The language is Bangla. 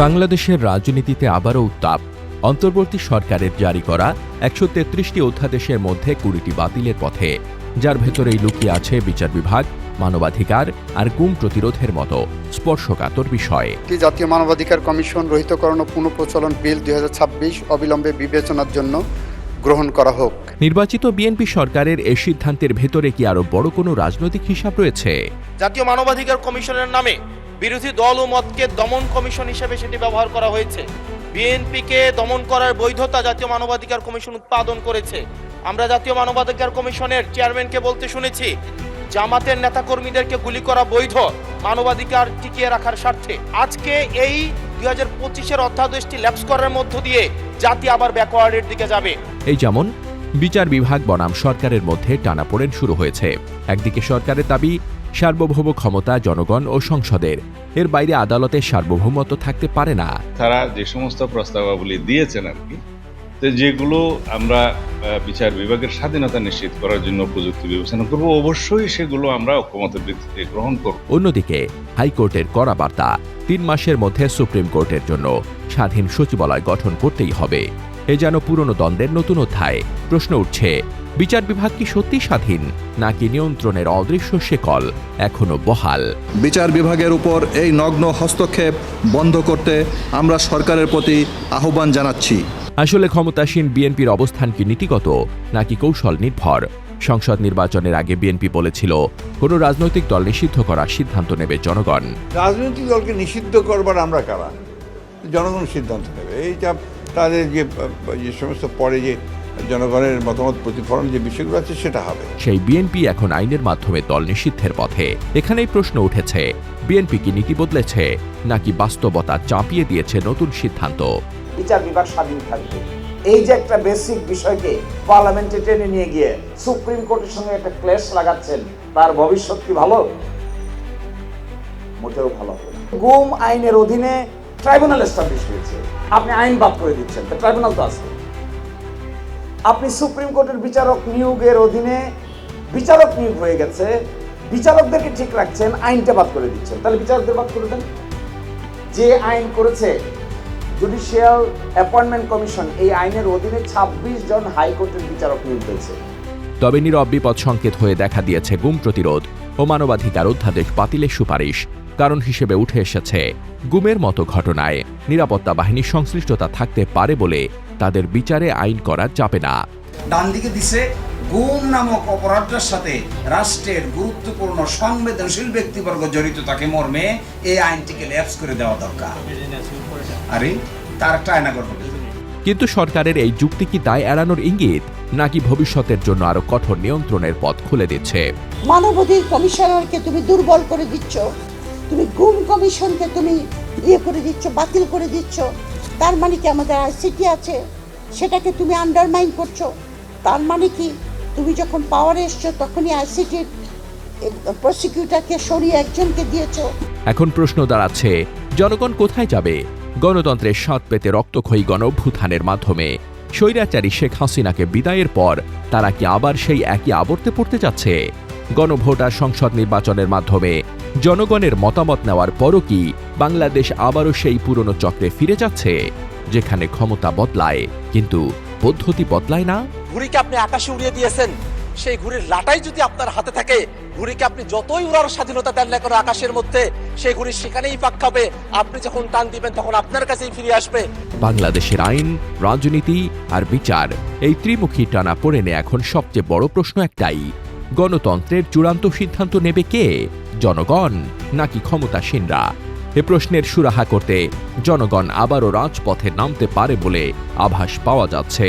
বাংলাদেশের রাজনীতিতে আবারও উত্তাপ। অন্তর্বর্তী সরকারের জারি করা ১৩৩টি অধ্যাদেশের মধ্যে ২০টি বাতিলের পথে, যার ভেতরেই লুকিয়ে আছে বিচার বিভাগ, মানবাধিকার আর গুম প্রতিরোধের মতো স্পর্শকাতর বিষয়। জাতীয় মানবাধিকার কমিশন রহিতকরণ ও পুনঃপ্রচলন বিল ২০২৬ অবিলম্বে বিবেচনার জন্য গ্রহণ করা হোক। নির্বাচিত বিএনপি সরকারের এই সিদ্ধান্তের ভেতরে কি আরো বড় কোনো রাজনৈতিক হিসাব রয়েছে? জাতীয় মানবাধিকার কমিশনের নামে বিরোধী দল ও মতকে দমন কমিশন হিসেবে সেটি ব্যবহার করা হয়েছে। বিএনপিকে দমন করার বৈধতা জাতীয় মানবাধিকার কমিশন উৎপাদন করেছে। আমরা জাতীয় মানবাধিকার কমিশনের চেয়ারম্যানকে বলতে শুনেছি, জামাতের নেতাকর্মীদেরকে গুলি করা বৈধ মানবাধিকার টিকিয়ে রাখার স্বার্থে। আজকে এই ২০২৫-এর অধ্যাদেশটি ল্যাপস করার মধ্য দিয়ে জাতি আবার ব্যাকওয়ার্ডের দিকে যাবে। এই যেমন বিচার বিভাগ বনাম সরকারের মধ্যে টানাপোড়েন শুরু হয়েছে। একদিকে সরকারের দাবি সার্বভৌম ক্ষমতা জনগণ ও সংসদের, এর বাইরে আদালতের সার্বভৌমত্ব থাকতে পারে না। তারা যে সমস্ত প্রস্তাবাবলী দিয়েছেন আর কি, যেগুলো আমরা বিচার বিভাগের স্বাধীনতা নিশ্চিত করার জন্য উপযুক্ত বিবেচনা করব, অবশ্যই সেগুলো আমরা ঐকমত্যের ভিত্তিতে গ্রহণ করব। অন্যদিকে হাইকোর্টের কড়া বার্তা, ৩ মাসের মধ্যে সুপ্রিম কোর্টের জন্য স্বাধীন সচিবালয় গঠন করতেই হবে। এ যেন পুরনো দ্বন্দ্বের নতুন অধ্যায়। প্রশ্ন উঠছে, বিচার বিভাগ কি সত্যি স্বাধীন, নাকি নিয়ন্ত্রণের অদৃশ্য শেকল এখনো বহাল? বিচার বিভাগের উপর এই নগ্ন হস্তক্ষেপ বন্ধ করতে আমরা সরকারের প্রতি আহ্বান জানাচ্ছি। আসলে ক্ষমতাসীন বিএনপির অবস্থান কি নীতিগত নাকি কৌশল নির্ভর? সংসদ নির্বাচনের আগে বিএনপি বলেছিল, কোনো রাজনৈতিক দল নিষিদ্ধ করার সিদ্ধান্ত নেবে জনগণ। রাজনৈতিক দলকে নিষিদ্ধ করবার আমরা কারা? জনগণ সিদ্ধান্ত নেবে। এইটা তাদের যে সমস্ত পরে যে জনগণের মতামত প্রতিফলন যে বিষয়গুলো আছে সেটা হবে। সেই বিএনপি এখন আইনের মাধ্যমে দল নিষিদ্ধের পথে। এখানেই প্রশ্ন উঠেছে, বিএনপি কি নীতি বদলেছে নাকি বাস্তবতা চাপিয়ে দিয়েছে নতুন সিদ্ধান্ত? বিচার বিভাগ স্বাধীন থাকবে, এই যে একটা বেসিক বিষয়কে পার্লামেন্টে টেনে নিয়ে গিয়ে সুপ্রিম কোর্টের সঙ্গে একটা ক্লেশ লাগাচ্ছেন, তার ভবিষ্যৎ কি ভালো? মোটেও ভালো হবে না। গুম আইনের অধীনে ট্রাইব্যুনাল এস্টাবলিশ হয়েছে, আপনি আইন বাদ করে দিচ্ছেন, তো ট্রাইব্যুনাল তো আছে। আপনি সুপ্রিম কোর্টের বিচারক নিয়োগের অধীনে বিচারক নিয়োগ হয়ে গেছে, বিচারকদেরকে ঠিক রাখছেন, আইনটা বাদ করে দিচ্ছেন, তাহলে বিচারকদের বাদ করে দেন। যে আইন করেছে জুডিশিয়াল অ্যাপয়েন্টমেন্ট কমিশন, এই আইনের অধীনে ২৬ জন হাইকোর্টের বিচারক নিয়োগ হয়েছে। তবে নীরব বিপদ সংকেত হয়ে দেখা দিয়েছে গুম প্রতিরোধ ও মানবাধিকার অধ্যাদেশ বাতিলের সুপারিশ। কারণ হিসেবে উঠে এসেছে, গুমের মতো ঘটনায় নিরাপত্তা বাহিনীর সংশ্লিষ্টতা থাকতে পারে বলে তাদের বিচারে আইন করা যাবে না। ডান দিকে দিছে, গুম নামক অপরাধের সাথে রাষ্ট্রের গুরুত্বপূর্ণ সংবেদনশীল ব্যক্তিবর্গ জড়িত থাকে মর্মে এই আইনটিকে ল্যাপস করে দেওয়া দরকার। আরে তার একটা আয়না করবে। কিন্তু সরকারের এই যুক্তি কি দায় এড়ানোর ইঙ্গিত, নাকি ভবিষ্যতের জন্য আরো কঠোর নিয়ন্ত্রণের পথ খুলে দিচ্ছে? মানবাধিকার কমিশনারকে তুমি দুর্বল করে দিচ্ছ, তুমি গুম কমিশনকে তুমি করে দিচ্ছ, বাতিল করে দিচ্ছ। তার মানে কি আমাদের আইসিটি আছে সেটাকে তুমি আন্ডারমাইন করছো? তার মানে কি তুমি যখন পাওয়ারে এসছো তখনই আইসিটির প্রসিকিউটরকে সরিয়ে একজনকে দিয়েছো? এখন প্রশ্ন দাঁড়াচ্ছে, জনগণ কোথায় যাবে? গণতন্ত্রের স্বাদ পেতে রক্তক্ষয়ী গণঅভ্যুত্থানের মাধ্যমে স্বৈরাচারী শেখ হাসিনাকে বিদায়ের পর তারা কি আবার সেই একই আবর্তে পড়তে যাচ্ছে? গণভোট আর সংসদ নির্বাচনের মাধ্যমে জনগণের মতামত নেওয়ার পরও কি বাংলাদেশ আবারও সেই পুরনো চক্রে ফিরে যাচ্ছে, যেখানে ক্ষমতা বদলায় কিন্তু পদ্ধতি বদলায় না? ঘুড়িকে আপনি আকাশে উড়িয়ে দিয়েছেন, সেই ঘুড়ির লাটাই যদি আপনার হাতে থাকে, ঘুড়িকে আপনি যতই উড়ার স্বাধীনতা দেন না কেন আকাশের মধ্যে, সেই ঘুড়ি সেখানেই পাক খাবে। আপনি যখন টান দিবেন তখন আপনার কাছেই ফিরে আসবে। বাংলাদেশের আইন, রাজনীতি আর বিচার, এই ত্রিমুখী টানাপোড়েনে এখন সবচেয়ে বড় প্রশ্ন একটাই, গণতন্ত্রের চূড়ান্ত সিদ্ধান্ত নেবে কে? জনগণ নাকি ক্ষমতাসীনরা? এ প্রশ্নের সুরাহা করতে জনগণ আবারও রাজপথে নামতে পারে বলে আভাস পাওয়া যাচ্ছে।